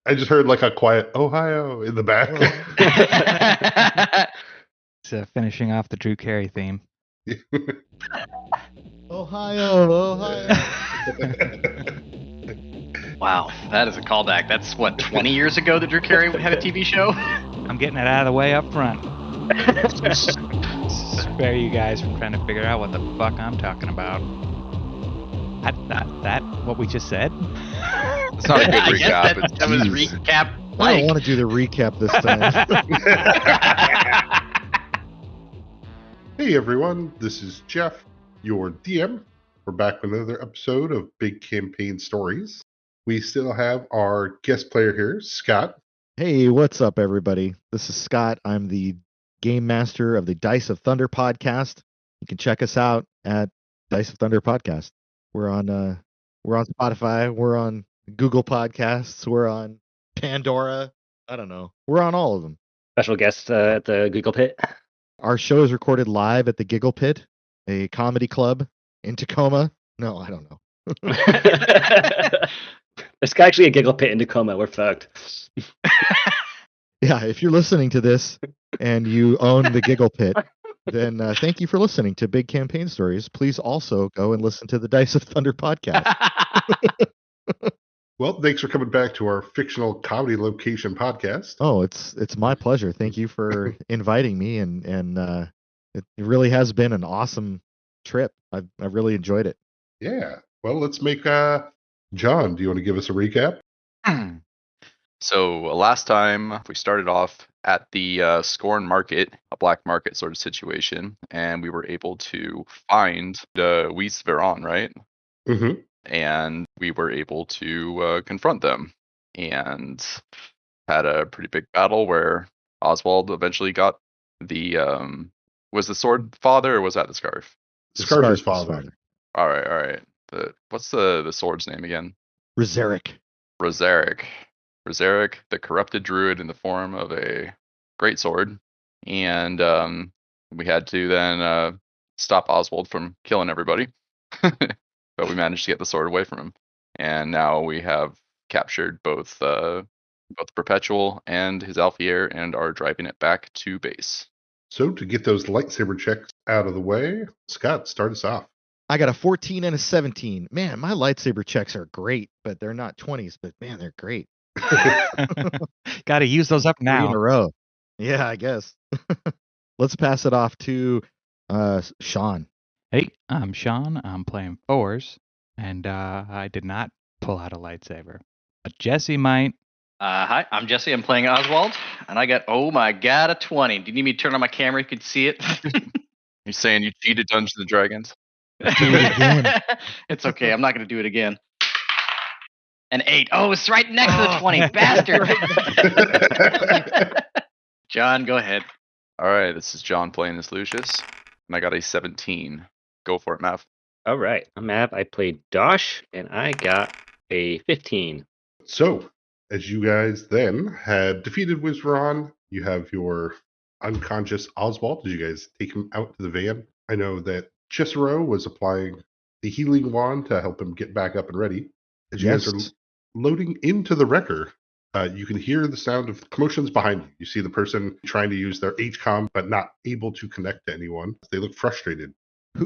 I just heard like a quiet Ohio in the back. It's finishing off the Drew Carey theme. Ohio. Wow, that is a callback. That's what, 20 years ago that Drew Carey had a TV show? I'm getting it out of the way up front. Spare you guys from trying to figure out what the fuck I'm talking about. That what we just said? It's not a good I guess recap. that was Jeez. recap. I don't want to do the recap this time. Hey everyone, this is Jeff, your DM. We're back with another episode of Big Campaign Stories. We still have our guest player here, Scott. Hey, what's up, everybody? This is Scott. I'm the game master of the Dice of Thunder podcast. You can check us out at Dice of Thunder podcast. We're on Spotify. We're on Google Podcasts. We're on Pandora. I don't know. We're on all of them. Special guest at the Google Pit. Our show is recorded live at the Giggle Pit, a comedy club in Tacoma. No, I don't know. There's actually a Giggle Pit in Tacoma. We're fucked. Yeah, if you're listening to this and you own the Giggle Pit, then thank you for listening to Big Campaign Stories. Please also go and listen to the Dice of Thunder podcast. Well, thanks for coming back to our fictional comedy location podcast. Oh, it's my pleasure. Thank you for inviting me, and it really has been an awesome trip. I've really enjoyed it. Yeah. Well, let's make John, do you want to give us a recap? So last time we started off at the Scorn Market, a black market sort of situation, and we were able to find Weiss Veron, right? Mm-hmm. And we were able to confront them and had a pretty big battle where Oswald eventually got the was the sword father or was that the scarf? Scarf's father. All right. What's the sword's name again? Rizeric. Rosaric, the corrupted druid in the form of a great sword, and we had to then stop Oswald from killing everybody. But we managed to get the sword away from him, and now we have captured both the Perpetual and his Alfier, and are driving it back to base. So to get those lightsaber checks out of the way, Scott, start us off. I got a 14 and a 17. Man, my lightsaber checks are great, but they're not 20s. But man, they're great. Got to use those up 3 in now. a row. Yeah, I guess. Let's pass it off to Sean. Hey, I'm Sean. I'm playing fours, and I did not pull out a lightsaber. But Jesse might. Hi, I'm Jesse. I'm playing Oswald, and I got, oh my god, a 20. Do you need me to turn on my camera? You could see it. You saying you cheated Dungeons and Dragons? Do it again. It's okay. I'm not going to do it again. An 8. Oh, it's right next to the 20. Bastard. John, go ahead. All right, this is John playing as Lucius, and I got a 17. Go for it, Mav. All right. I'm Mav. I played Dosh, and I got a 15. So, as you guys then had defeated Wizron, you have your unconscious Oswald. Did you guys take him out to the van? I know that Cesaro was applying the healing wand to help him get back up and ready. As you guys are loading into the wrecker, you can hear the sound of commotions behind you. You see the person trying to use their HCOM but not able to connect to anyone. They look frustrated.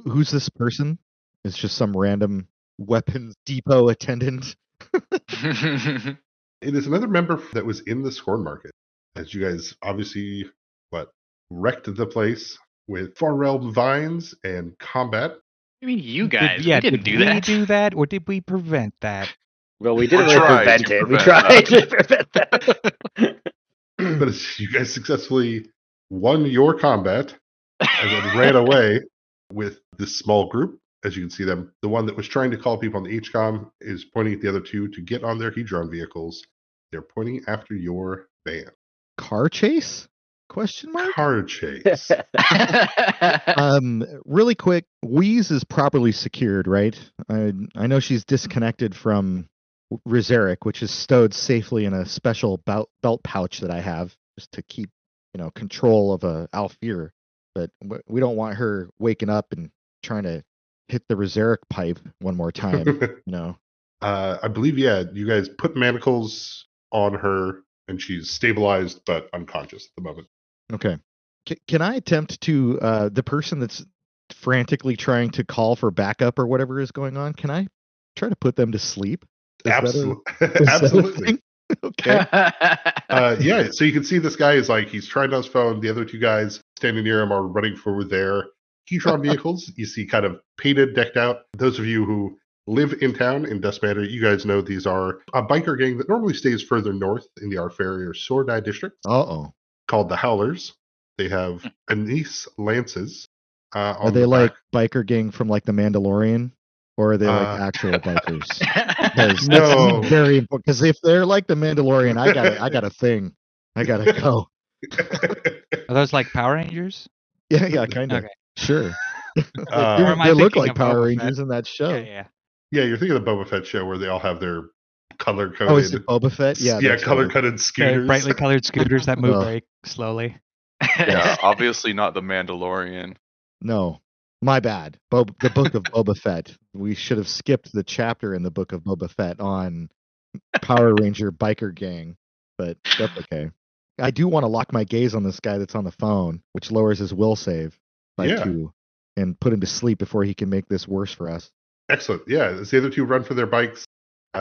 Who's this person? It's just some random weapons depot attendant. It is another member that was in the Scorn Market. As you guys obviously, wrecked the place with Far Realm vines and combat. I mean, you guys, Did we didn't do that. Did we do that, or did we prevent that? Well, we didn't We really tried prevent to it. We prevent tried to prevent that. But as you guys successfully won your combat and then ran away with this small group. As you can see them, the one that was trying to call people on the HCOM is pointing at the other two to get on their Hedron vehicles. They're pointing after your van. Car chase? Question mark? Car chase. Really quick, Wheeze is properly secured, right? I know she's disconnected from Rizeric, which is stowed safely in a special belt pouch that I have just to keep, control of a Alfier. But we don't want her waking up and trying to hit the Rizeric pipe one more time, I believe, you guys put manacles on her, and she's stabilized but unconscious at the moment. Okay. Can I attempt to the person that's frantically trying to call for backup or whatever is going on? Can I try to put them to sleep? Is that a Absolutely. thing? Okay. Yeah, so you can see this guy is like, he's trying on his phone. The other two guys standing near him are running for their Keytron vehicles. You see kind of painted, decked out. Those of you who live in town in Dust Manor, you guys know these are a biker gang that normally stays further north in the Arfaria or Sordai district, Uh-oh. called the Howlers. They have Anise lances. Are On they the like back. biker gang from like the Mandalorian? Or are they like actual bikers? Because No. that's very important. Because if they're like the Mandalorian, I got a thing. I gotta go. Are those like Power Rangers? Yeah, kind of. Okay. Sure. Or am I They look thinking like of Power Boba Rangers Fett? in that show. Yeah. Yeah, you're thinking of the Boba Fett show where they all have their color-coded... Oh, is it Boba Fett? Yeah, that's right. color-coded scooters. Brightly colored scooters that move Ugh. very slowly. Yeah, obviously not the Mandalorian. No, my bad. The Book of Boba Fett. We should have skipped the chapter in the Book of Boba Fett on Power Ranger biker gang, but that's okay. I do want to lock my gaze on this guy that's on the phone, which lowers his will save by 2, and put him to sleep before he can make this worse for us. Excellent. Yeah, as the other two run for their bikes,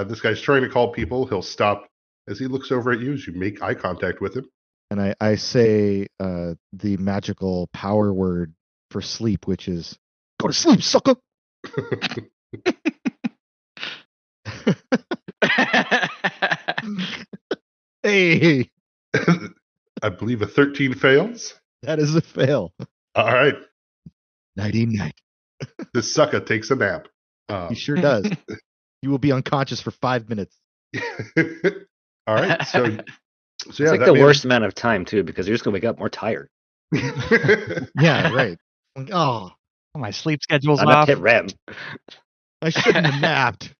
this guy's trying to call people. He'll stop as he looks over at you as you make eye contact with him. And I say the magical power word for sleep, which is, go to sleep, sucker! Hey! I believe a 13 fails. That is a fail. All right. Nighty-night. This sucker takes a nap. He sure does. You will be unconscious for 5 minutes. All right. So yeah, it's like the worst amount of time, too, because you're just going to wake up more tired. Yeah, right. Oh, my sleep schedule's I'm off. not hit REM. I shouldn't have napped.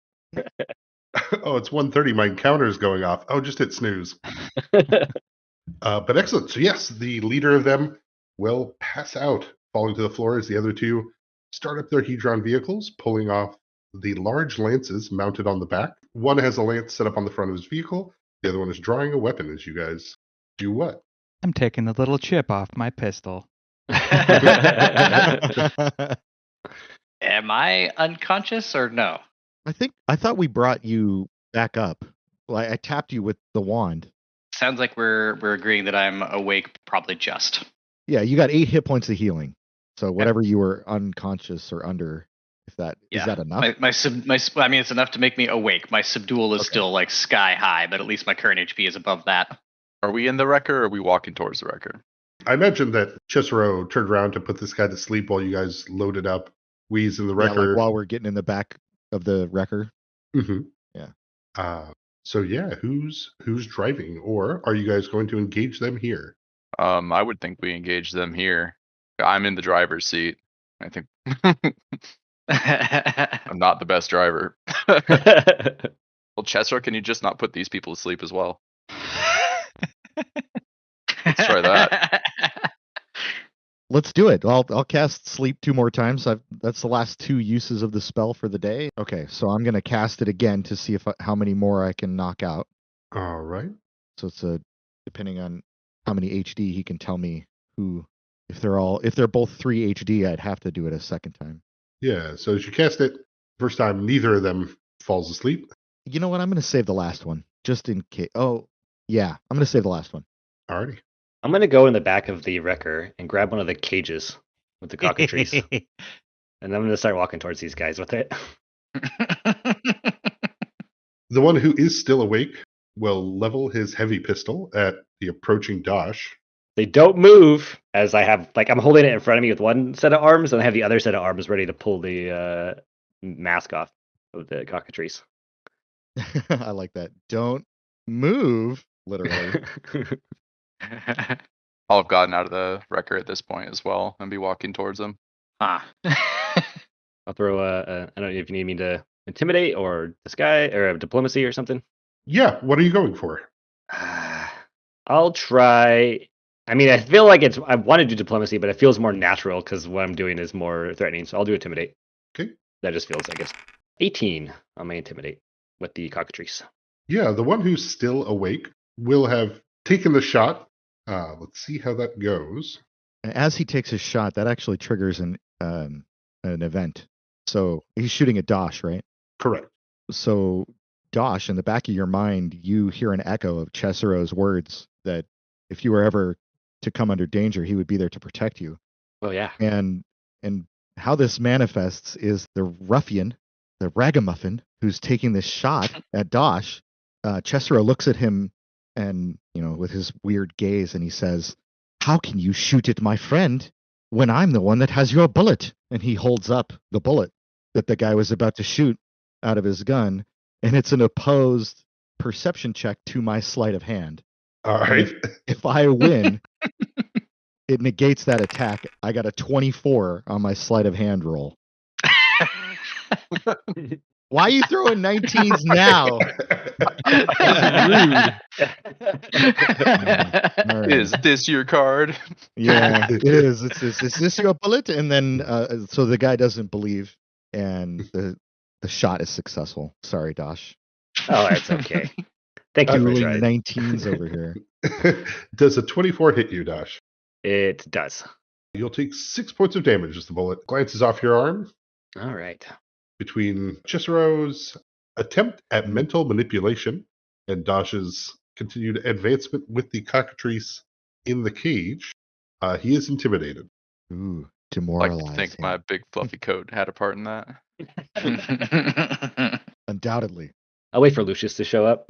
Oh, it's 1:30. My counter's going off. Oh, just hit snooze. But excellent. So yes, the leader of them will pass out, falling to the floor as the other two start up their Hedron vehicles, pulling off the large lances mounted on the back. One has a lance set up on the front of his vehicle. The other one is drawing a weapon as you guys do what? I'm taking the little chip off my pistol. Am I unconscious or no? I thought we brought you back up. Well, I tapped you with the wand. Sounds like we're agreeing that I'm awake, probably just. Yeah, you got 8 hit points of healing. So whatever you were unconscious or under, is that enough? I mean, it's enough to make me awake. My subdual is still like sky high, but at least my current HP is above that. Are we in the wrecker or are we walking towards the wrecker? I mentioned that Cesaro turned around to put this guy to sleep while you guys loaded up Wheeze in the wrecker. Yeah, like while we're getting in the back of the wrecker. Mm-hmm. Yeah. So yeah, who's driving, or are you guys going to engage them here? I would think we engage them here. I'm in the driver's seat. I think I'm not the best driver. Well, Chesra, can you just not put these people to sleep as well? Let's try that. Let's do it. I'll cast sleep 2 more times. That's the last 2 uses of the spell for the day. Okay, so I'm gonna cast it again to see how many more I can knock out. All right. So it's depending on how many HD he can tell me who. If they're both 3 HD, I'd have to do it a second time. Yeah. So as you cast it, first time, neither of them falls asleep. You know what? I'm gonna save the last one just in case. Oh, yeah, I'm gonna save the last one. Alrighty. I'm going to go in the back of the wrecker and grab one of the cages with the cockatrice. And I'm going to start walking towards these guys with it. The one who is still awake will level his heavy pistol at the approaching Dosh. They don't move, as I have, I'm holding it in front of me with one set of arms, and I have the other set of arms ready to pull the mask off of the cockatrice. I like that. Don't move, literally. I'll have gotten out of the wrecker at this point as well and be walking towards them. Huh. I'll throw I don't know if you need me to intimidate or disguise or diplomacy or something. Yeah. What are you going for? I'll try. I mean, I feel like I want to do diplomacy, but it feels more natural because what I'm doing is more threatening. So I'll do intimidate. Okay. That just feels, I guess, 18 on my intimidate with the cockatrice. Yeah, the one who's still awake will have taken the shot. Let's see how that goes. And as he takes his shot, that actually triggers an event. So he's shooting at Dosh, right? Correct. So Dosh, in the back of your mind, you hear an echo of Cesaro's words that if you were ever to come under danger, he would be there to protect you. Oh yeah. And how this manifests is the ruffian, the ragamuffin, who's taking this shot at Dosh. Cesaro looks at him and, with his weird gaze, and he says, "How can you shoot at my friend when I'm the one that has your bullet?" And he holds up the bullet that the guy was about to shoot out of his gun, and it's an opposed perception check to my sleight of hand. All right. If I win, it negates that attack. I got a 24 on my sleight of hand roll. Why are you throwing 19s now? All right. Is this your card? Yeah, it is. Is this your bullet? And then, so the guy doesn't believe, and the shot is successful. Sorry, Dosh. Oh, that's okay. Thank you for Dueling trying. 19s over here. Does a 24 hit you, Dosh? It does. You'll take 6 points of damage as the bullet glances off your arm. All right. Between Cicero's attempt at mental manipulation and Dosh's continued advancement with the cockatrice in the cage, he is intimidated. Ooh, Like demoralized. to think him. my big fluffy coat had a part in that. Undoubtedly. I'll wait for Lucius to show up.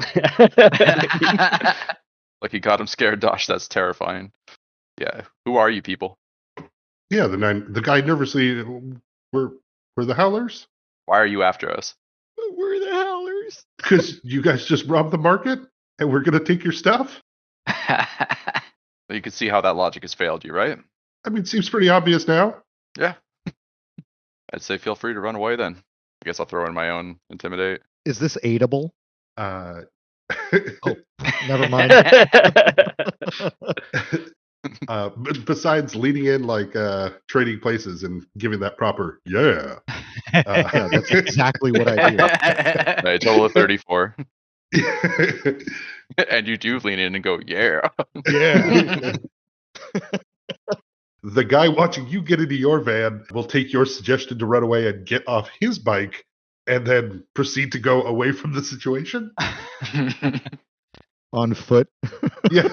Like he got him scared. Dosh, that's terrifying. Yeah. Who are you people? Yeah, the guy nervously, we're the Howlers? Why are you after us? We're the Howlers. Because you guys just robbed the market and we're going to take your stuff? You can see how that logic has failed you, right? I mean, it seems pretty obvious now. Yeah. I'd say feel free to run away then. I guess I'll throw in my own intimidate. Is this aidable? Uh, Oh, never mind. besides leading in like trading places and giving that proper yeah. Yeah, that's exactly what I do. A total of 34. And you do lean in and go, yeah. Yeah. The guy watching you get into your van will take your suggestion to run away and get off his bike and then proceed to go away from the situation. On foot. Yeah.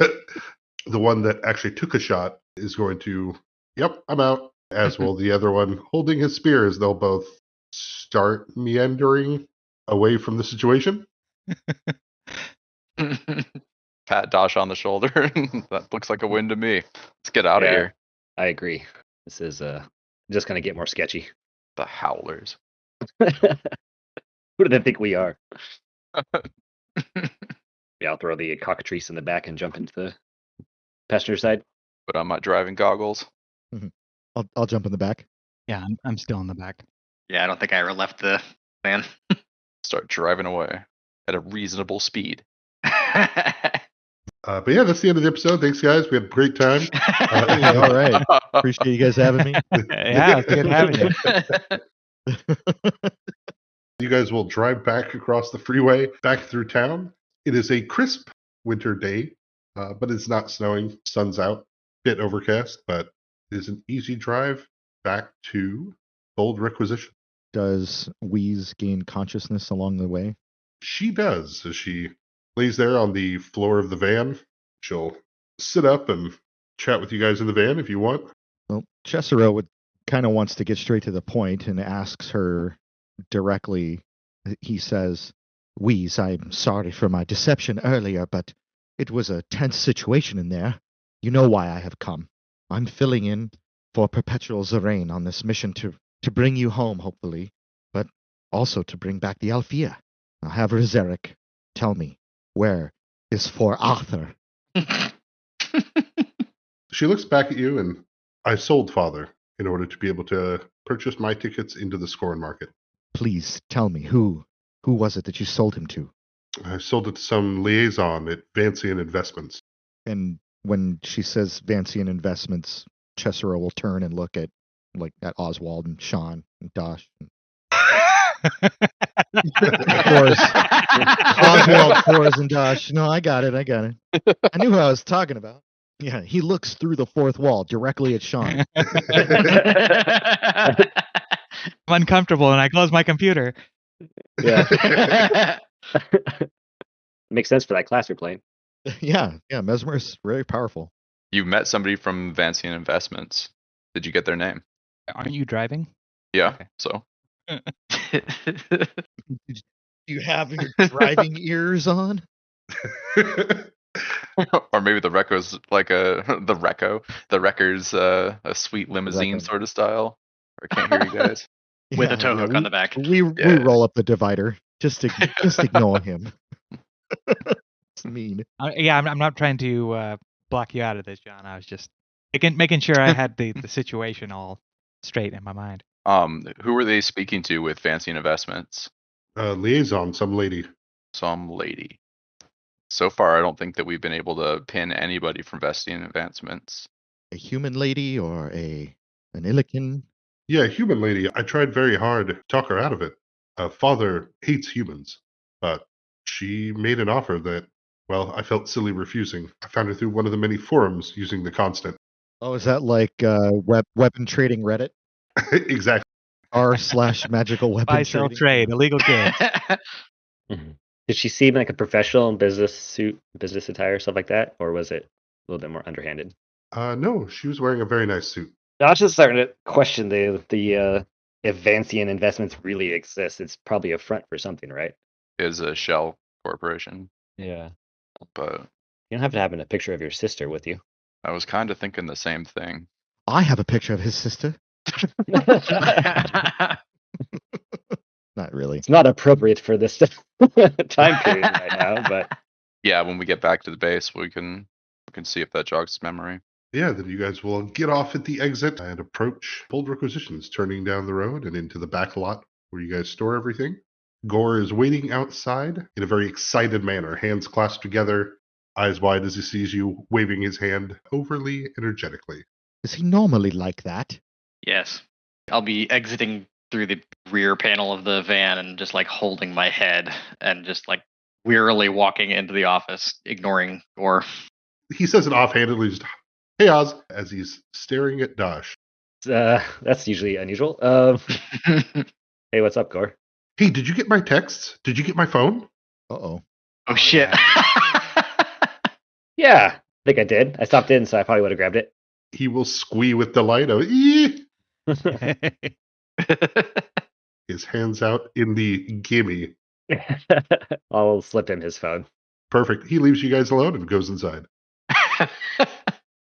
The one that actually took a shot is going to, yep, I'm out. As will the other one holding his spear, as they'll both start meandering away from the situation. Pat Dosh on the shoulder. That looks like a win to me. Let's get out of Yeah. here. I agree. This is just gonna get more sketchy. The Howlers. Who do they think we are? Yeah, I'll throw the cockatrice in the back and jump into the passenger side. Put on my driving goggles. I'll jump in the back. Yeah, I'm still in the back. Yeah, I don't think I ever left the van. Start driving away at a reasonable speed. But yeah, that's the end of the episode. Thanks, guys. We had a great time. All right. Appreciate you guys having me. Yeah, it's good having you. You guys will drive back across the freeway, back through town. It is a crisp winter day, but it's not snowing. Sun's out, bit overcast, but it is an easy drive back to Bold Requisition. Does Wheeze gain consciousness along the way? She does. As she lays there on the floor of the van, she'll sit up and chat with you guys in the van if you want. Well, Cesaro kind of wants to get straight to the point and asks her directly. He says, "Wheeze, I'm sorry for my deception earlier, but it was a tense situation in there. You know why I have come. I'm filling in for Perpetual Zerain on this mission to bring you home, hopefully, but also to bring back the Althea. I'll have Rezeric tell me, where is for Arthur?" She looks back at you and, I sold father in order to be able to purchase my tickets into the Scorn market. Please tell me, who was it that you sold him to? I sold it to some liaison at Vancian Investments. And when she says Vancian Investments, Cesaro will turn and look at Oswald and Sean and Dosh. Of course. Oswald, Forrest, and Dosh. No, I got it. I knew who I was talking about. Yeah, he looks through the fourth wall directly at Sean. I'm uncomfortable and I close my computer. Yeah. Makes sense for that class you're playing. Yeah, Mesmer is very powerful. You met somebody from Vancian Investments. Did you get their name? Aren't you driving? Yeah. Okay. So Do you have your driving ears on? or maybe the Recco's like the Wrecker's a sweet limousine Recco. sort of style. Or I can't hear you guys. With a tow hook on the back. We roll up the divider. Just ignore him. It's mean. Yeah, I'm not trying to block you out of this, John. I was just making sure I had the situation all straight in my mind. Who were they speaking to with Vancian Investments? Liaison, some lady. Some lady. So far, I don't think that we've been able to pin anybody from Vancian Investments. A human lady or an Illican? Yeah, human lady. I tried very hard to talk her out of it. Father hates humans, but she made an offer that, well, I felt silly refusing. I found her through one of the many forums using the constant. Oh, is that like weapon trading Reddit? Exactly. r/magical weapon Buy, sell, trading? trade, illegal goods. Did she seem like a professional in business suit, business attire, stuff like that? Or was it a little bit more underhanded? No, she was wearing a very nice suit. I was just starting to question the if Vancian Investments really exist. It's probably a front for something, right? Is a shell corporation, Yeah. but You don't have to have a picture of your sister with you. I was kind of thinking the same thing. I have a picture of his sister. Not really. It's not appropriate for this time period right now, but Yeah, when we get back to the base, we can see if that jogs his memory. Yeah, then you guys will get off at the exit and approach Bold Requisitions, turning down the road and into the back lot where you guys store everything. Gore is waiting outside in a very excited manner, hands clasped together, eyes wide as he sees you, waving his hand overly energetically. Is he normally like that? Yes. I'll be exiting through the rear panel of the van and just like holding my head and just like wearily walking into the office, ignoring Gore. He says it offhandedly, just, "Hey, Oz," as he's staring at Dosh. that's usually unusual. Hey, what's up, Gore? Hey, did you get my texts? Did you get my phone? Uh-oh. Oh shit. Yeah, I think I did. I stopped in, so I probably would have grabbed it. He will squee with delight. Oh, "Ee!" His hands out in the gimme. I'll slip him his phone. Perfect. He leaves you guys alone and goes inside.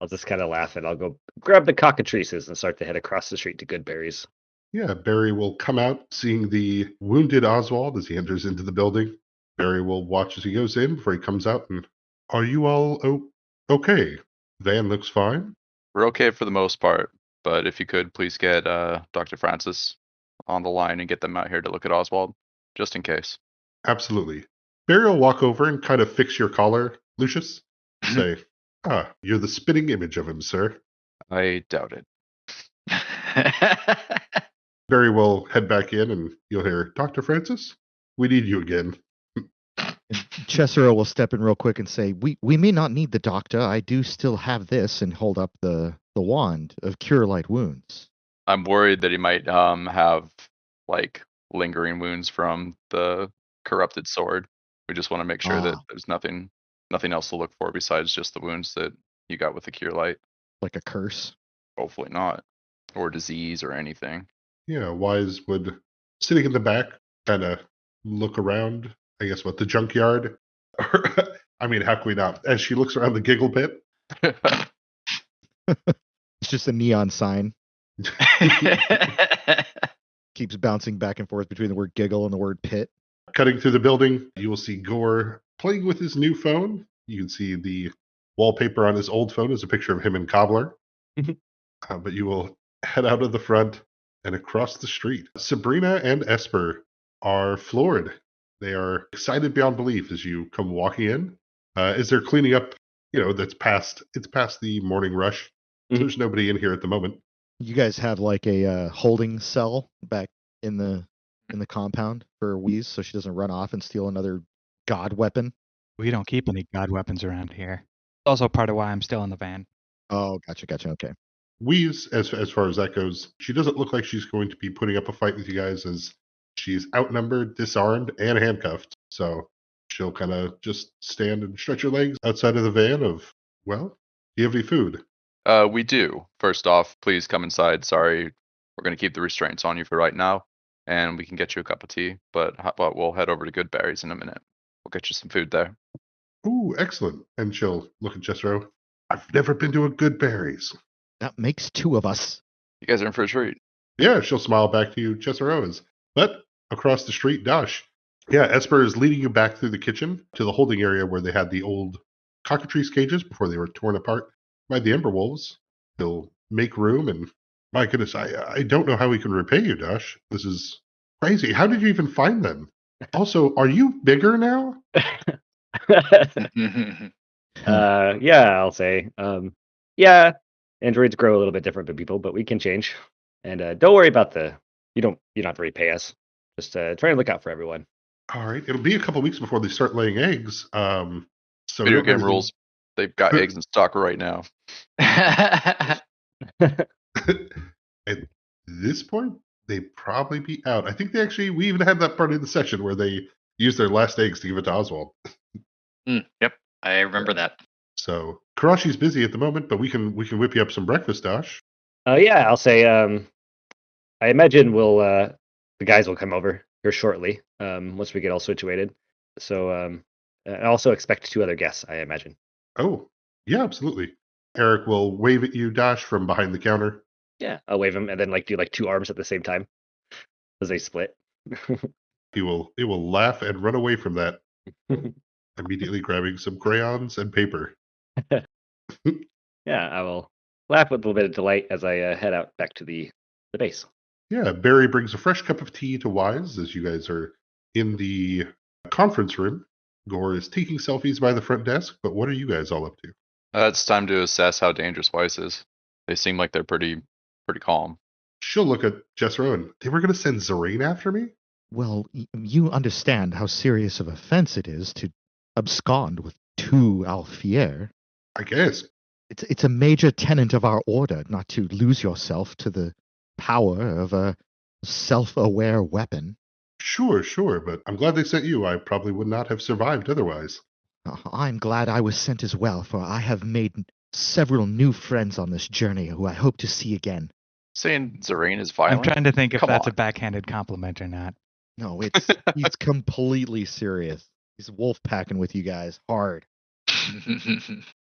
I'll just kind of laugh and I'll go grab the cockatrices and start to head across the street to Goodberry's. Yeah, Barry will come out seeing the wounded Oswald as he enters into the building. Barry will watch as he goes in before he comes out and, "Are you all okay? Van looks fine." We're okay for the most part, but if you could please get Dr. Francis on the line and get them out here to look at Oswald, just in case. Absolutely. Barry will walk over and kind of fix your collar, Lucius. Say, "You're the spitting image of him, sir." I doubt it. Barry will head back in and you'll hear, "Dr. Francis, we need you again." Cesaro will step in real quick and say, we may not need the doctor. I do still have this, and hold up the wand of cure light wounds. I'm worried that he might have like lingering wounds from the corrupted sword. We just want to make sure that there's nothing else to look for besides just the wounds that you got with the cure light. Like a curse. Hopefully not. Or disease or anything. Yeah, Wise would, sitting in the back, kind of look around, I guess, the junkyard? I mean, how can we not? As she looks around the giggle pit. It's just a neon sign. Keeps bouncing back and forth between the word giggle and the word pit. Cutting through the building, you will see Gore playing with his new phone. You can see the wallpaper on his old phone is a picture of him and Cobbler. But you will head out of the front and across the street. Sabrina and Esper are floored. They are excited beyond belief as you come walking in. As they're cleaning up, it's past the morning rush. So there's nobody in here at the moment. You guys have like a holding cell back in the in the compound for Wheeze so she doesn't run off and steal another god weapon? We don't keep any god weapons around here. Also part of why I'm still in the van. Oh, gotcha. Okay. Weaves, as far as that goes, she doesn't look like she's going to be putting up a fight with you guys, as she's outnumbered, disarmed, and handcuffed. So she'll kind of just stand and stretch her legs outside of the van of, well, do you have any food? We do. First off, please come inside. Sorry, we're going to keep the restraints on you for right now, and we can get you a cup of tea, but we'll head over to Goodberry's in a minute. We'll get you some food there. Ooh, excellent. And she'll look at Jethro. I've never been to a Goodberry's. That makes two of us. You guys are in for a treat. Yeah, she'll smile back to you, Jethro. But across the street, Dash. Yeah, Esper is leading you back through the kitchen to the holding area where they had the old cockatrice cages before they were torn apart by the Ember Wolves. He'll make room, and my goodness, I don't know how we can repay you, Dash. This is crazy. How did you even find them? Also, are you bigger now? Yeah, I'll say. Yeah, androids grow a little bit different than people, but we can change. And don't worry about you don't have to repay us. Just try and look out for everyone. All right, it'll be a couple weeks before they start laying eggs. So Video don't game really- rules. They've got eggs in stock right now. At this point, they'd probably be out. I think we even had that part in the session where they used their last eggs to give it to Oswald. Yep, I remember that. So Karashi's busy at the moment, but we can whip you up some breakfast, Dash. Yeah, I'll say. I imagine the guys will come over here shortly. Once we get all situated. So I also expect 2 other guests. I imagine. Oh, yeah, absolutely. Eric will wave at you, Dash, from behind the counter. Yeah, I'll wave him and then do 2 arms at the same time as they split. He will laugh and run away from that, immediately grabbing some crayons and paper. Yeah, I will laugh with a little bit of delight as I head out back to the base. Yeah, Barry brings a fresh cup of tea to Wise as you guys are in the conference room. Gore is taking selfies by the front desk, but what are you guys all up to? It's time to assess how dangerous Weiss is. They seem like they're pretty calm. She'll look at Jethro and they were going to send Zareen after me? Well, you understand how serious of offense it is to abscond with 2 Alfier. I guess. It's a major tenet of our order not to lose yourself to the power of a self-aware weapon. Sure, but I'm glad they sent you. I probably would not have survived otherwise. I'm glad I was sent as well, for I have made several new friends on this journey who I hope to see again. Saying Zareen is violent? I'm trying to think if Come that's on. a backhanded compliment or not. No, he's completely serious. He's wolf packing with you guys hard.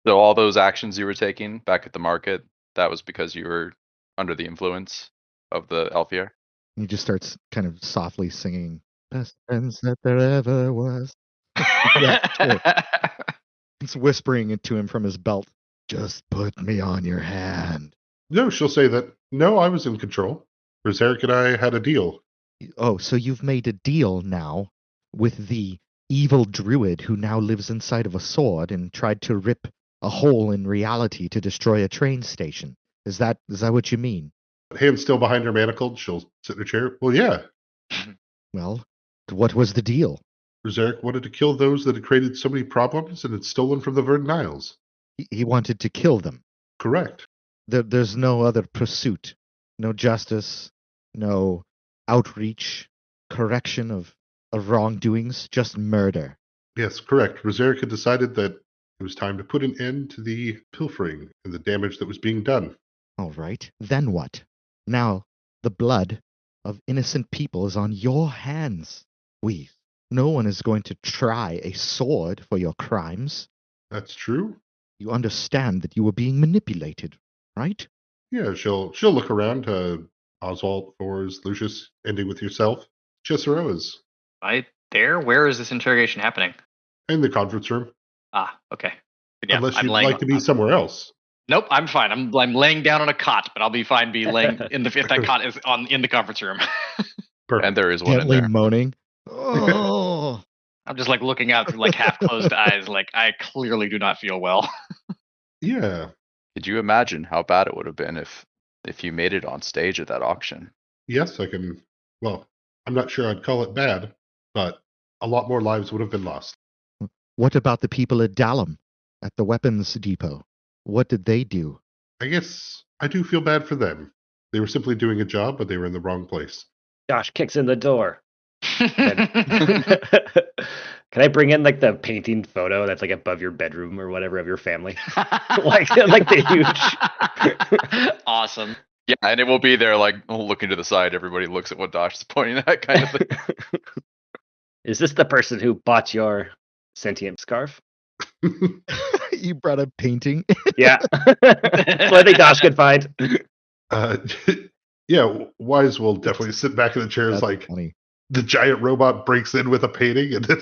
So all those actions you were taking back at the market, that was because you were under the influence of the Alfier? He just starts kind of softly singing, "Best friends that there ever was." Yeah, sure. He's whispering it to him from his belt. Just put me on your hand. No, she'll say that, no, I was in control. Berserk and I had a deal. Oh, so you've made a deal now with the evil druid who now lives inside of a sword and tried to rip a hole in reality to destroy a train station. Is that what you mean? Hand still behind her manacled, she'll sit in her chair. Well, yeah. Well, what was the deal? Berserk wanted to kill those that had created so many problems and had stolen from the Verdant Isles. He wanted to kill them. Correct. There's no other pursuit, no justice, no outreach, correction of wrongdoings, just murder. Yes, correct. Berserk had decided that it was time to put an end to the pilfering and the damage that was being done. All right, then what? Now, the blood of innocent people is on your hands. No one is going to try a sword for your crimes. That's true. You understand that you were being manipulated, right? Yeah, she'll look around to Oswald, Thors, Lucius, ending with yourself. Cesaro is Right there? Where is this interrogation happening? in the conference room. Ah, okay. Yeah, Unless I'm you'd laying, like to be somewhere else. Nope, I'm fine. I'm laying down on a cot, but I'll be fine. Be laying if that cot is in the conference room. Perfect. And there is one in Gently there. moaning. Oh, I'm just looking out through half closed eyes, I clearly do not feel well. Yeah. Could you imagine how bad it would have been if you made it on stage at that auction? Yes, I I'm not sure I'd call it bad, but a lot more lives would have been lost. What about the people at Dallam, at the weapons depot? What did they do? I guess I do feel bad for them. They were simply doing a job, but they were in the wrong place. Josh kicks in the door. Can I bring in like the painting photo that's like above your bedroom or whatever of your family? like the huge. Awesome. Yeah, and it will be there, like looking to the side. Everybody looks at what Dosh is pointing at, kind of thing. Is this the person who bought your sentient scarf? You brought a painting? Yeah. That's what I think Dosh could find. Yeah, Wise will definitely sit back in the chair. That's Like funny. the giant robot breaks in with a painting, and then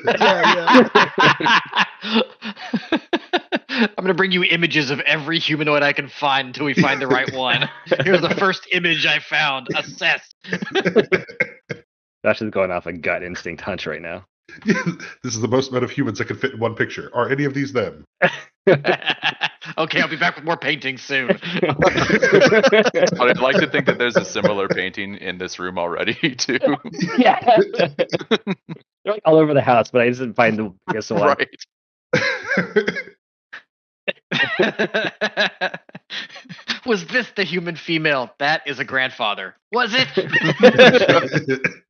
I'm gonna bring you images of every humanoid I can find until we find the right one. Here's the first image I found. Assess. Josh is going off a gut instinct hunch right now. this is the most amount of humans that can fit in one picture. Are any of these them? Okay, I'll be back with more paintings soon. But I'd like to think that there's a similar painting in this room already, too. Yeah. They're like all over the house, but I just didn't find the biggest one. Right. Was this the human female? That is a grandfather. Was it?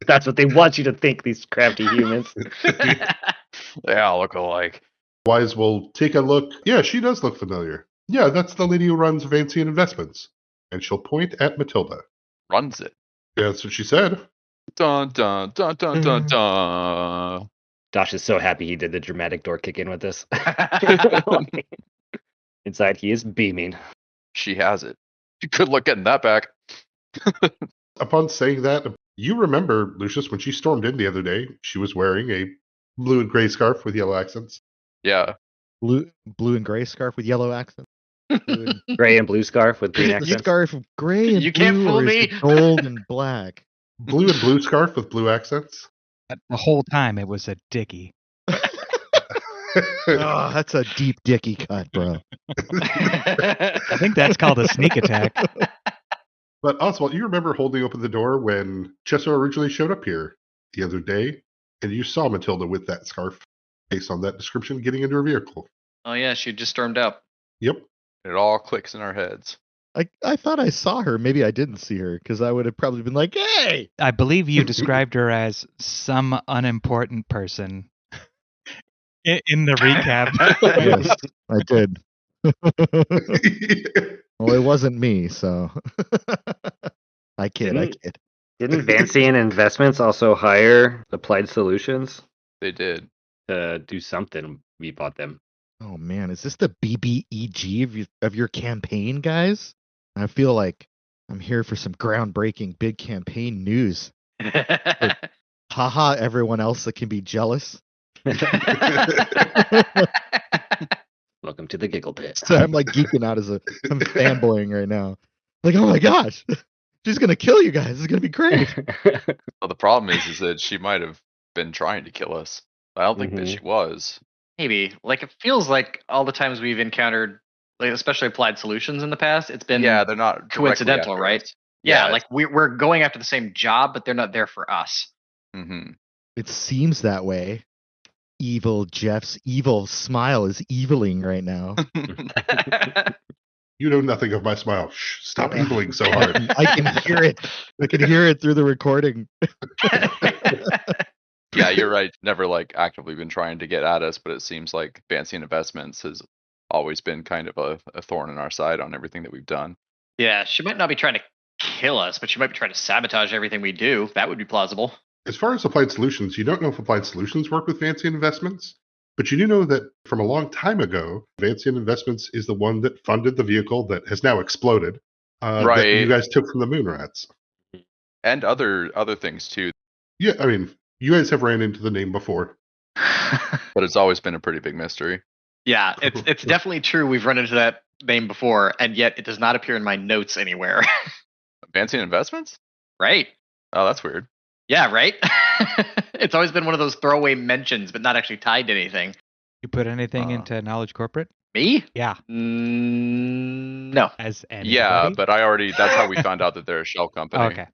That's what they want you to think, these crafty humans. They all look alike. Wise will take a look. Yeah, she does look familiar. Yeah, that's the lady who runs Vancian Investments. And she'll point at Matilda. Runs it. Yeah, that's what she said. Dun dun dun dun dun dun. Josh is so happy he did the dramatic door kick in with this. Inside, he is beaming. She has it. Good luck getting that back. Upon saying that, you remember, Lucius, when she stormed in the other day, she was wearing a blue and gray scarf with yellow accents. Yeah. Blue and gray scarf with yellow accents. Gray and blue scarf with green The accents. scarf of gray and You blue, can't fool or is me. it gold and black? Blue and blue scarf with blue accents. The whole time it was a dickie. Oh, that's a deep dicky cut, bro. I think that's called a sneak attack. But Oswald, you remember holding open the door when Cesaro originally showed up here the other day, and you saw Matilda with that scarf, based on that description, getting into her vehicle. Oh yeah, she just stormed out. Yep. It all clicks in our heads. I thought I saw her. Maybe I didn't see her because I would have probably been like, "Hey!" I believe you described her as some unimportant person in the recap. Yes, I did. Well, it wasn't me, so I kid. Didn't Vancian Investments also hire Applied Solutions They did. to do something? We bought them. Oh man, is this the BBEG of your campaign, guys? I feel like I'm here for some groundbreaking big campaign news. Haha, everyone else that can be jealous. Welcome to the giggle pit. So I'm like geeking out I'm fanboying right now. Like, oh my gosh, she's gonna kill you guys. It's gonna be great. Well, the problem is that she might have been trying to kill us. I don't think that she was. Maybe. Like, it feels like all the times we've encountered, like, especially Applied Solutions in the past, it's been Yeah, they're not directly coincidental, after right? us. Yeah, Yeah, like we're going after the same job, but they're not there for us. Mm-hmm. It seems that way. Evil Jeff's evil smile is eviling right now. You know nothing of my smile. Shh, stop eviling so hard. I can hear it. I can hear it through the recording. Yeah, you're right. Never like actively been trying to get at us, but it seems like Vancian Investments has always been kind of a thorn in our side on everything that we've done. Yeah, she might not be trying to kill us, but she might be trying to sabotage everything we do. That would be plausible. As far as Applied Solutions, you don't know if Applied Solutions work with Vancian Investments, but you do know that from a long time ago, Vancian Investments is the one that funded the vehicle that has now exploded, that Right. you guys took from the Moon Rats. And other things too. Yeah, I mean, you guys have ran into the name before. But it's always been a pretty big mystery. Yeah, it's definitely true. We've run into that name before, and yet it does not appear in my notes anywhere. Vancian Investments? Right? Oh, that's weird. Yeah, right? It's always been one of those throwaway mentions, but not actually tied to anything. You put anything into Knowledge Corporate? Me? Yeah. No. As anybody? Yeah, but that's how we found out that they're a shell company. Okay.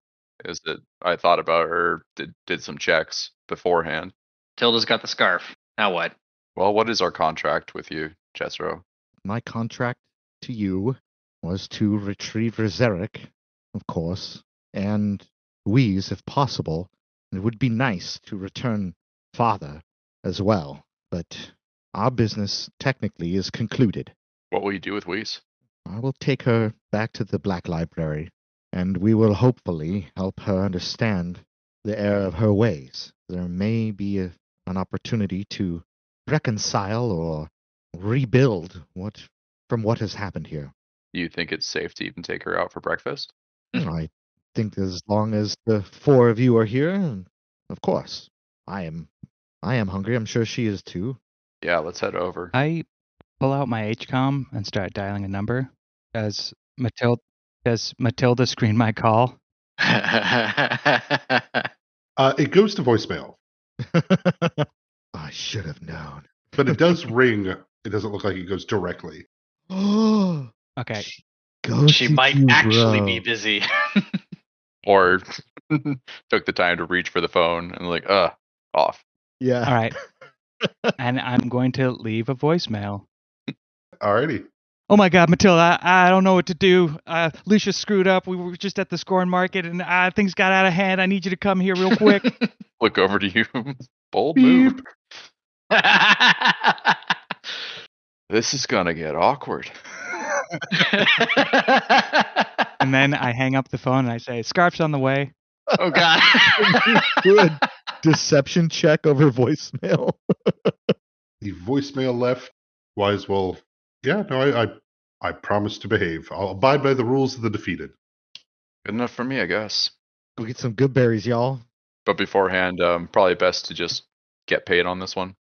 is that I thought about or did some checks beforehand. Tilda's got the scarf. Now what? Well, what is our contract with you, Cesaro? My contract to you was to retrieve Rezeric, of course, and Wheeze if possible. It would be nice to return Father as well, but our business technically is concluded. What will you do with Whis? I will take her back to the Black Library, and we will hopefully help her understand the error of her ways. There may be an opportunity to reconcile or rebuild from what has happened here. Do you think it's safe to even take her out for breakfast? I think as long as the four of you are here, and of course, I am hungry. I'm sure she is too. Yeah, let's head over. I pull out my HCOM and start dialing a number. Does Matilda screen my call? It goes to voicemail, I should have known. but it does ring. It doesn't look like it goes directly. Oh, Okay. She might actually be busy. Or took the time to reach for the phone and like, off. Yeah. All right. And I'm going to leave a voicemail. Alrighty. Oh my God, Matilda, I don't know what to do. Lucius screwed up. We were just at the scoring market and things got out of hand. I need you to come here real quick. Look over to you. Bold move. This is gonna get awkward. And then I hang up the phone and I say, Scarf's on the way. Oh God. Good deception check over voicemail. The voicemail left. Wise will. Yeah, no, I promise to behave. I'll abide by the rules of the defeated. Good enough for me, I guess. Go get some good berries, y'all. But beforehand, probably best to just get paid on this one.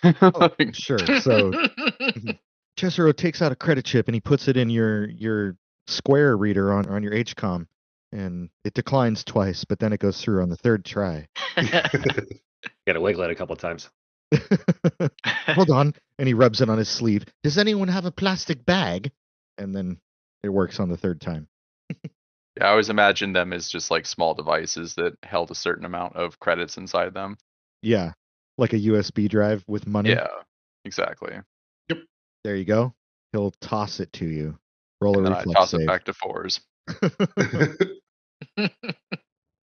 Oh, sure. So Cesaro takes out a credit chip and he puts it in your Square reader on your HCOM, and it declines twice, but then it goes through on the third try. Gotta wiggle it a couple times. Hold on. And he rubs it on his sleeve. Does anyone have a plastic bag? And then it works on the third time. Yeah, I always imagined them as just like small devices that held a certain amount of credits inside them. Yeah. Like a USB drive with money. Yeah, exactly. There you go. He'll toss it to you. Roll a And then I reflex toss save. it back to fours.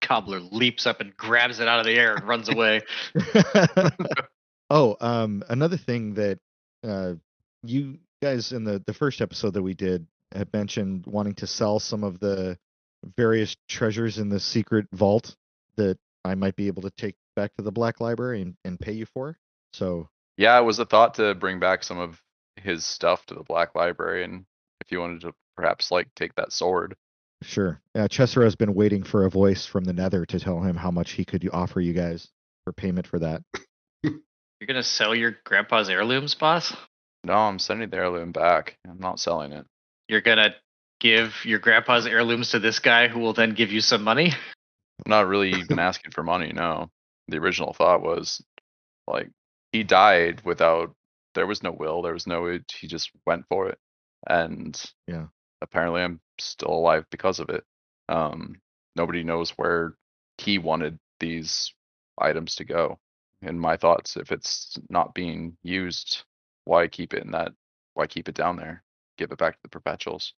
Cobbler leaps up and grabs it out of the air and runs away. Oh, another thing that you guys in the first episode that we did had mentioned wanting to sell some of the various treasures in the secret vault that I might be able to take back to the Black Library and pay you for. So Yeah, it was a thought to bring back some of his stuff to the Black Library, and if you wanted to perhaps like take that sword. sure. Cesaro has been waiting for a voice from the Nether to tell him how much he could offer you guys for payment for that. You're gonna sell your grandpa's heirlooms, boss? No, I'm sending the heirloom back. I'm not selling it. You're gonna give your grandpa's heirlooms to this guy who will then give you some money? I'm not really even asking for money, no. The original thought was like he died without there was no will, there was no he just went for it. And Yeah. apparently I'm still alive because of it. Nobody knows where he wanted these items to go. In my thoughts, if it's not being used, why keep it down there? Give it back to the perpetuals.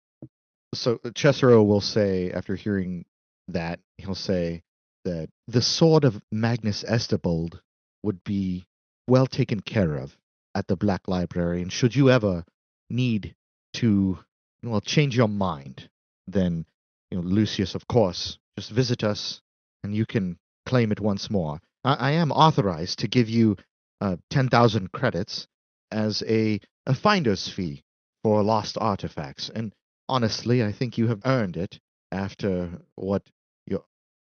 So Cesaro will say, after hearing that, he'll say that the sword of Magnus Estibold would be well taken care of at the Black Library, and should you ever need to, change your mind, then, Lucius, of course, just visit us, and you can claim it once more. I am authorized to give you 10,000 credits as a finder's fee for lost artifacts, and honestly, I think you have earned it after what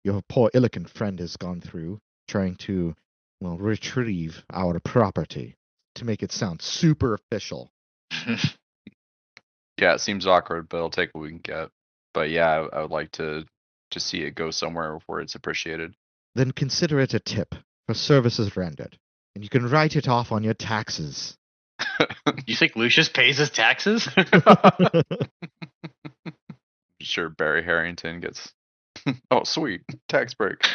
your poor Illican friend has gone through trying to, retrieve our property, to make it sound super official. Yeah, it seems awkward, but I'll take what we can get. But yeah, I would like to see it go somewhere where it's appreciated. Then consider it a tip for services rendered, and you can write it off on your taxes. You think Lucius pays his taxes? Sure, Barry Harrington gets Oh, sweet. Tax break.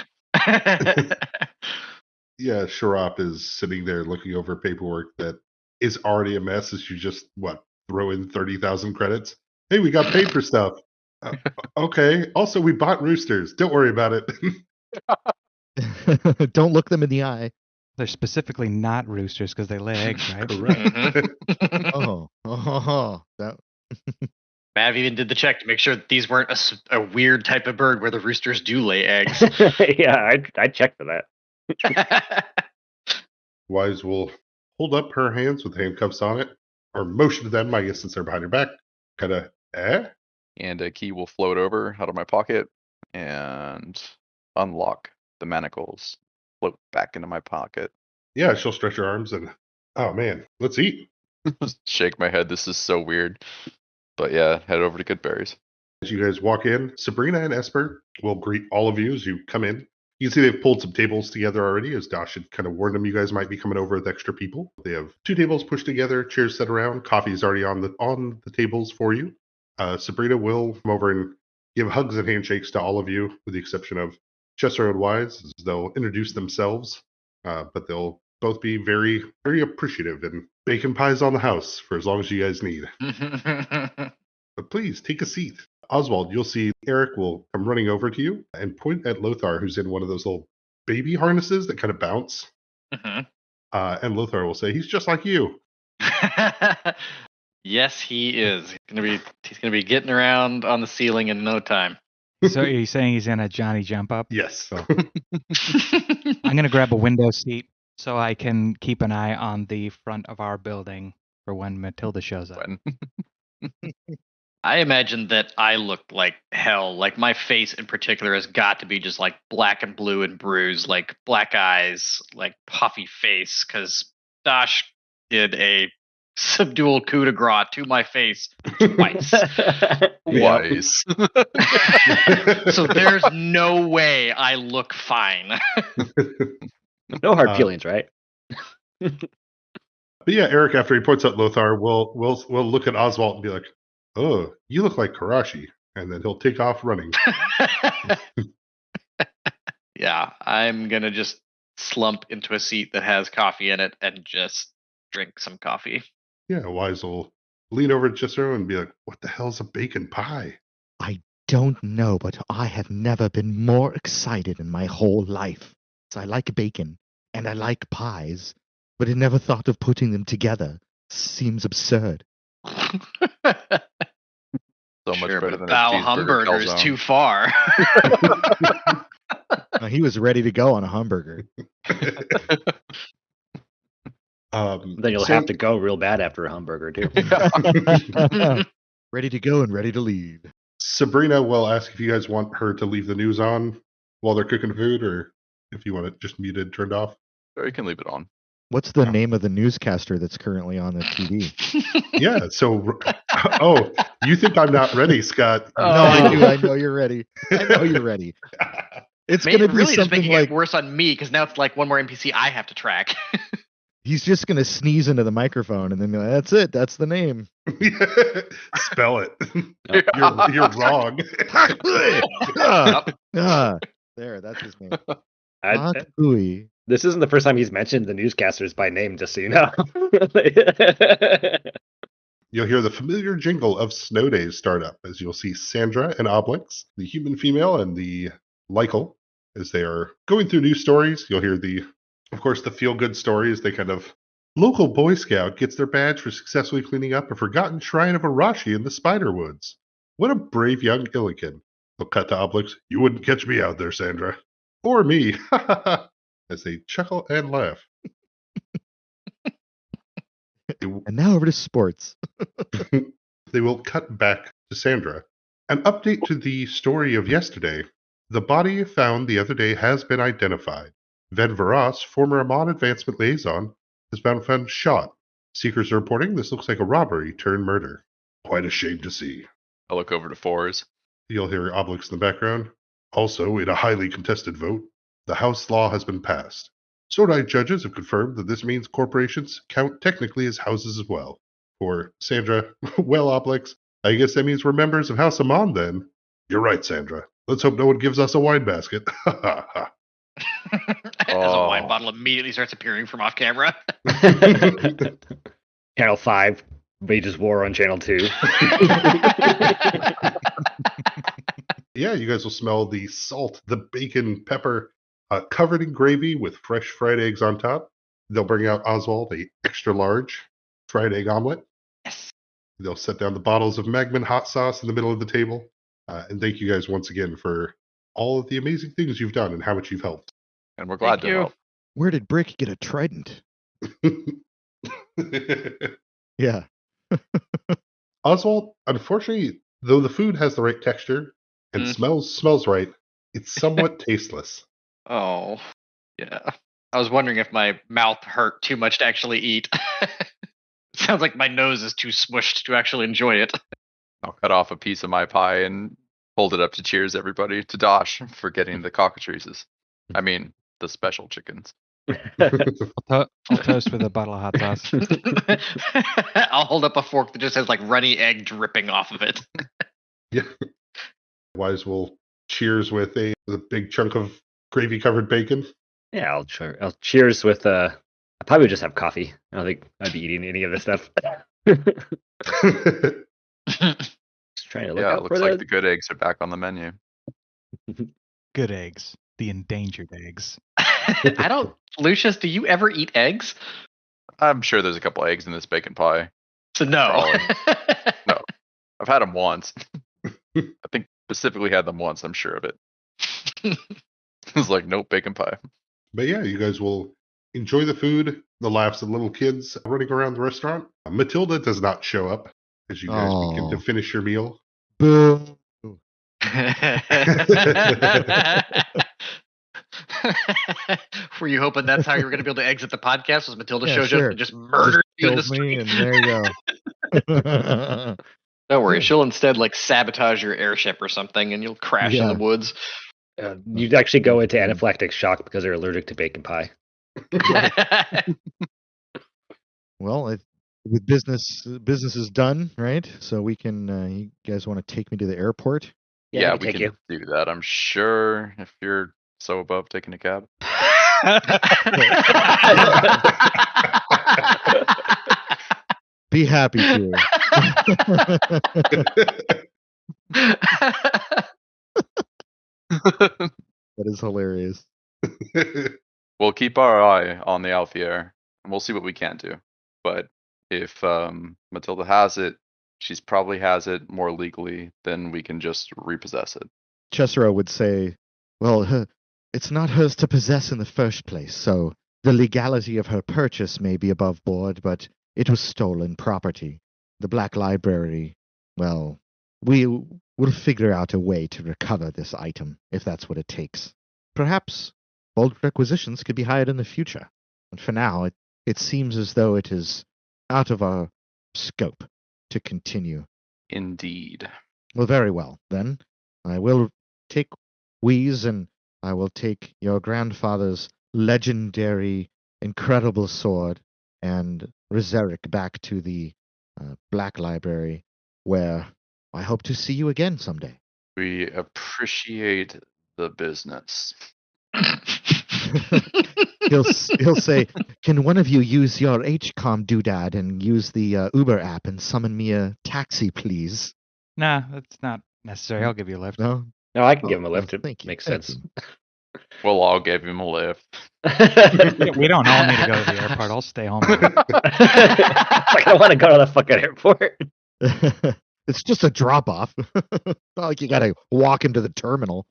Yeah, Sharop is sitting there looking over paperwork that is already a mess as you just, throw in 30,000 credits. Hey, we got paid for stuff. Uh, okay. Also, we bought roosters. Don't worry about it. Don't look them in the eye. They're specifically not roosters because they lay eggs, right? Correct. That Mav even did the check to make sure that these weren't a weird type of bird where the roosters do lay eggs. Yeah, I checked for that. Wise will hold up her hands with handcuffs on it, or motion to them, I guess, since they're behind her back. Kind of, And a key will float over out of my pocket and unlock the manacles. Float back into my pocket. Yeah, she'll stretch her arms and, oh man, let's eat. Just shake my head. This is so weird. But yeah, head over to Goodberries. As you guys walk in, Sabrina and Esper will greet all of you as you come in. You can see they've pulled some tables together already, as Dash had kind of warned them you guys might be coming over with extra people. They have 2 tables pushed together, chairs set around, coffee's already on the tables for you. Sabrina will come over and give hugs and handshakes to all of you, with the exception of Chester and Wise, as they'll introduce themselves. But they'll both be very, very appreciative, and bacon pie's on the house for as long as you guys need. But please, take a seat. Oswald, you'll see Eric will come running over to you and point at Lothar, who's in one of those little baby harnesses that kind of bounce. Mhm. And Lothar will say, he's just like you. Yes, he is. He's gonna be getting around on the ceiling in no time. So are you saying he's in a Johnny jump up? Yes. I'm going to grab a window seat so I can keep an eye on the front of our building for when Matilda shows up. I imagine that I look like hell. Like my face in particular has got to be just like black and blue and bruised, like black eyes, like puffy face, because Dash did a subdual coup de grace to my face twice. Wise. So there's no way I look fine. No hard feelings, right? But yeah, Eric, after he points out Lothar, will look at Oswald and be like, oh, you look like Karashi. And then he'll take off running. Yeah, I'm going to just slump into a seat that has coffee in it and just drink some coffee. Yeah, Wise will lean over to Cesaro and be like, what the hell's a bacon pie? I don't know, but I have never been more excited in my whole life. So I like bacon and I like pies, but I never thought of putting them together. Seems absurd. So much Sure, better but than a Bao cheeseburger hamburger is calzone. too far. He was ready to go on a hamburger. Then you'll so- have to go real bad after a hamburger too. Ready to go and ready to leave. Sabrina will ask if you guys want her to leave the news on while they're cooking food, or if you want it just muted, turned off. Or you can leave it on. What's the name of the newscaster that's currently on the TV? Yeah, so, oh, you think I'm not ready, Scott? No, I do. I know you're ready. I know you're ready. It's going to be really just something making like it worse on me because now it's like one more NPC I have to track. he's just going to sneeze into the microphone and then be like, that's it. That's the name. Spell it. You're wrong. There, that's his name. I- Ooey. This isn't the first time he's mentioned the newscasters by name, just so you know. You'll hear the familiar jingle of Snow Days start up as you'll see Sandra and Obelix, the human female, and the Lycal, as they are going through news stories. You'll hear of course, the feel-good stories. They kind of, local Boy Scout gets their badge for successfully cleaning up a forgotten shrine of Arashi in the Spiderwoods. What a brave young Illiken. They'll cut to Obelix. You wouldn't catch me out there, Sandra. Or me. As they chuckle and laugh. And now over to sports. They will cut back to Sandra. An update to the story of yesterday. The body found the other day has been identified. Ven Varas, former Amon Advancement Liaison, has been found shot. Seekers are reporting this looks like a robbery turned murder. Quite a shame to see. I look over to Fours. You'll hear Obelix in the background. Also, in a highly contested vote, the House law has been passed. Sword-Eye judges have confirmed that this means corporations count technically as houses as well. For Sandra, well, Obelix, I guess that means we're members of House Amon then. You're right, Sandra. Let's hope no one gives us a wine basket. As a wine bottle immediately starts appearing from off camera. Channel 5 wages war on Channel 2. Yeah, you guys will smell the salt, the bacon, pepper, covered in gravy with fresh fried eggs on top. They'll bring out Oswald a extra large fried egg omelet. Yes. They'll set down the bottles of Magman hot sauce in the middle of the table. And thank you guys once again for all of the amazing things you've done and how much you've helped. And we're glad Thank to you. help. Where did Brick get a trident? Yeah. Oswald, unfortunately, though the food has the right texture and smells right, it's somewhat tasteless. Oh, yeah. I was wondering if my mouth hurt too much to actually eat. Sounds like my nose is too smushed to actually enjoy it. I'll cut off a piece of my pie and hold it up to cheers everybody to Dosh for getting the cockatrices. I mean, the special chickens. I'll toast with a bottle of hot sauce. I'll hold up a fork that just has like runny egg dripping off of it. Yeah. Wise will cheers with a big chunk of gravy-covered bacon. Yeah, I'll cheers with I probably would just have coffee. I don't think I'd be eating any of this stuff. Just trying to look Yeah, out it looks for like the good eggs are back on the menu. Good eggs. The endangered eggs. I don't, Lucius, do you ever eat eggs? I'm sure there's a couple eggs in this bacon pie. So no. No, I've had them once. I think specifically had them once. I'm sure of it. It's like, nope, bacon pie. But yeah, you guys will enjoy the food, the laughs of the little kids running around the restaurant. Matilda does not show up as you guys begin to finish your meal. Boo. Were you hoping that's how you were going to be able to exit the podcast? Was Matilda Yeah, shows sure. up and just murdered you in the Kills me, street? and there you go. Don't worry, Yeah. she'll instead like sabotage your airship or something, and you'll crash in Yeah. the woods. You'd actually go into anaphylactic shock because they're allergic to bacon pie. Well, with business is done, right? So we can. You guys want to take me to the airport? Yeah, I we take can you. do that. I'm sure if you're so above taking a cab. Be happy to. That is hilarious. We'll keep our eye on the Alfier, and we'll see what we can do. But if Matilda has it, she's probably has it more legally than we can just repossess it. Cesaro would say, well, it's not hers to possess in the first place, so the legality of her purchase may be above board, but it was stolen property. The Black Library, well, we'll figure out a way to recover this item, if that's what it takes. Perhaps bold requisitions could be hired in the future. And for now, it seems as though it is out of our scope to continue. Indeed. Well, very well, then. I will take Wheeze, and I will take your grandfather's legendary, incredible sword and Rezeric back to the Black Library, where I hope to see you again someday. We appreciate the business. He'll say, "Can one of you use your HCOM doodad and use the Uber app and summon me a taxi, please?" Nah, that's not necessary. I'll give you a lift. No? No, I can give him a lift. Well, thank you. Makes Thank sense. We'll all give him a lift. We don't all need to go to the airport. I'll stay home. It's like, I want to go to the fucking airport. It's just a drop off. Not like you gotta walk him to the terminal.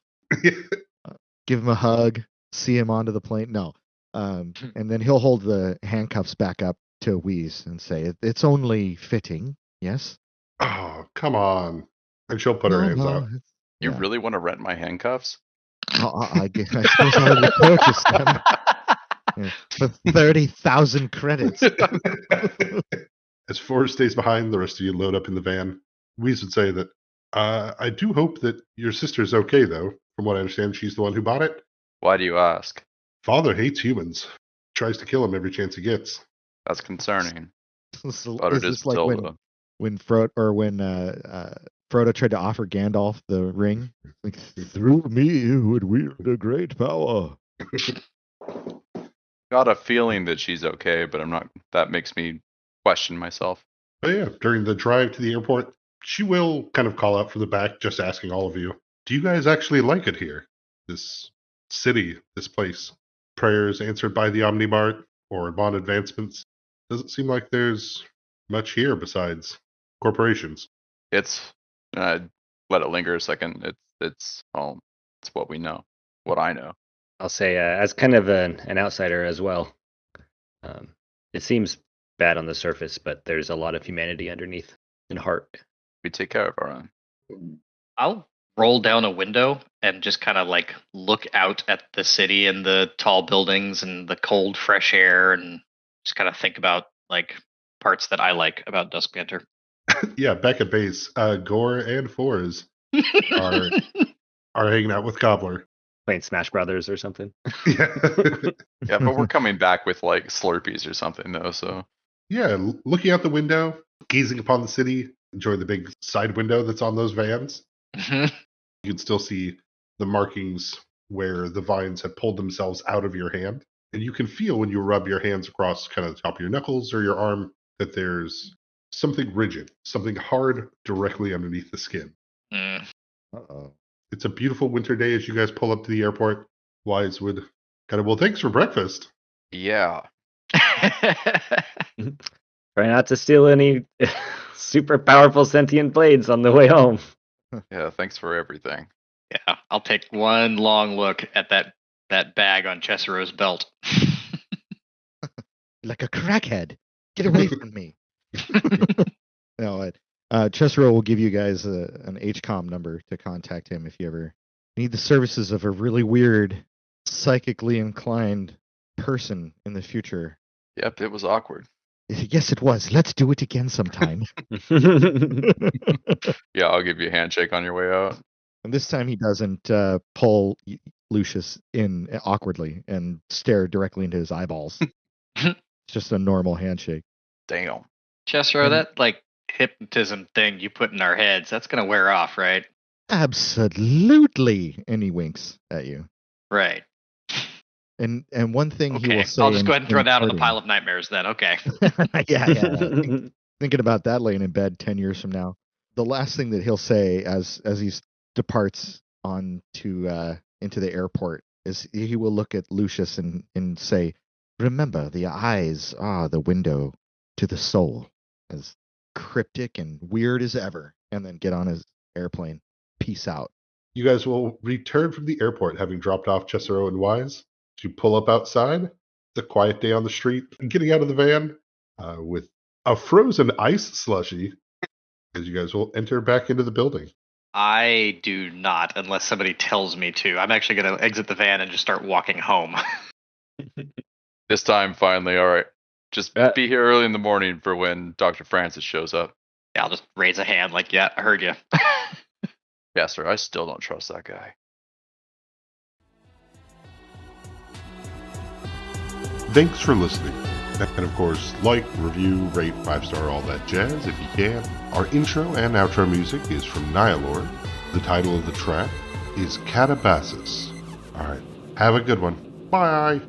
Give him a hug, see him onto the plane. No. And then he'll hold the handcuffs back up to Wheeze and say, "It's only fitting, yes?" Oh, come on. And she'll put her hands out. You really want to rent my handcuffs? I suppose I would purchase them for 30,000 credits. As Forrest stays behind, the rest of you load up in the van. Wheeze would say that, I do hope that your sister's okay, though. From what I understand, she's the one who bought it. Why do you ask? Father hates humans. Tries to kill him every chance he gets. That's concerning. Is But it this is like Matilda. when Frodo tried to offer Gandalf the ring. Like, through me would wield a great power. Got a feeling that she's okay, but I'm not. That makes me question myself. But yeah, during the drive to the airport, she will kind of call out from the back, just asking all of you, do you guys actually like it here? This city, this place? Prayers answered by the Omnimart or bond advancements? Doesn't seem like there's much here besides corporations. It's let it linger a second. It's home. It's what we know. What I know. I'll say, as kind of an outsider as well, it seems bad on the surface, but there's a lot of humanity underneath and heart. We take care of our own. I'll roll down a window and just kind of like look out at the city and the tall buildings and the cold, fresh air, and just kind of think about like parts that I like about Dusk Banter. Yeah, back at base, Gore and Fours are hanging out with Cobbler. Playing Smash Brothers or something. Yeah. Yeah, but we're coming back with like Slurpees or something though. So Yeah, looking out the window, gazing upon the city, enjoying the big side window that's on those vans. Mhm. You can still see the markings where the vines have pulled themselves out of your hand. And you can feel when you rub your hands across kind of the top of your knuckles or your arm that there's something rigid, something hard directly underneath the skin. Mm. Uh-oh. It's a beautiful winter day as you guys pull up to the airport. Wise would kind of, well, thanks for breakfast. yeah, Try not to steal any super powerful sentient blades on the way home. yeah. Thanks for everything. Yeah, I'll take one long look at that bag on Cesaro's belt. Like a crackhead. Get away from me. No, Cesaro will give you guys an HCOM number to contact him if you ever need the services of a really weird, psychically inclined person in the future. Yep, it was awkward. Yes, it was. Let's do it again sometime. Yeah, I'll give you a handshake on your way out. And this time he doesn't pull Lucius in awkwardly and stare directly into his eyeballs. It's just a normal handshake. Damn. Cesaro, that like hypnotism thing you put in our heads, that's gonna wear off, right? Absolutely. And he winks at you. Right. And one thing he Okay. will say. I'll just go ahead and throw in that on the parting- pile of nightmares then. Okay. yeah. Thinking about that laying in bed 10 years from now. The last thing that he'll say as he departs on to into the airport is he will look at Lucius and say, remember, the eyes are the window to the soul. As cryptic and weird as ever. And then get on his airplane. Peace out. You guys will return from the airport having dropped off Cesaro and Wise. You pull up outside. It's a quiet day on the street. Getting out of the van with a frozen ice slushie as you guys will enter back into the building. I do not, unless somebody tells me to. I'm actually going to exit the van and just start walking home. This time, finally, all right. Just be here early in the morning for when Dr. Francis shows up. Yeah, I'll just raise a hand like, yeah, I heard you. Yeah, sir, I still don't trust that guy. Thanks for listening. And of course, like, review, rate, 5-star, all that jazz if you can. Our intro and outro music is from Nihilord. The title of the track is Catabasis. Alright, have a good one. Bye!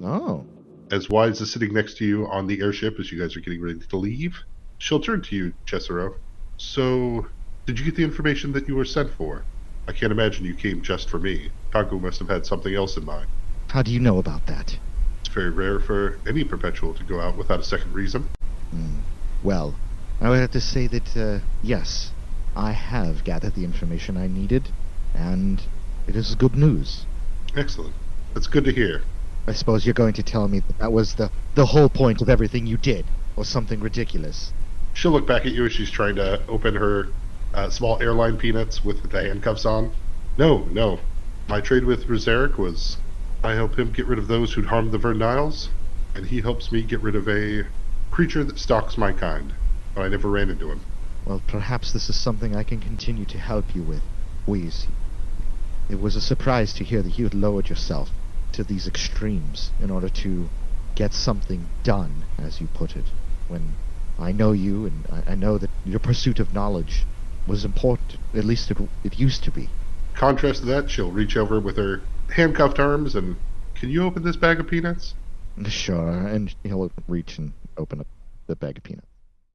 Oh. As Wise is sitting next to you on the airship as you guys are getting ready to leave, she'll turn to you, Cesaro. So, did you get the information that you were sent for? I can't imagine you came just for me. Kagu must have had something else in mind. How do you know about that? It's very rare for any perpetual to go out without a second reason. Well, I would have to say that, yes, I have gathered the information I needed, and it is good news. Excellent. That's good to hear. I suppose you're going to tell me that was the whole point of everything you did, or something ridiculous. She'll look back at you as she's trying to open her small airline peanuts with the handcuffs on. No. My trade with Rezeric was I help him get rid of those who'd harmed the Verniles, and he helps me get rid of a creature that stalks my kind. But I never ran into him. Well, perhaps this is something I can continue to help you with, Wheeze. It was a surprise to hear that you had lowered yourself to these extremes in order to get something done, as you put it, when I know you and I know that your pursuit of knowledge was important. At least it used to be. Contrast to that, she'll reach over with her handcuffed arms and, can you open this bag of peanuts? Sure, and he'll reach and open up the bag of peanuts.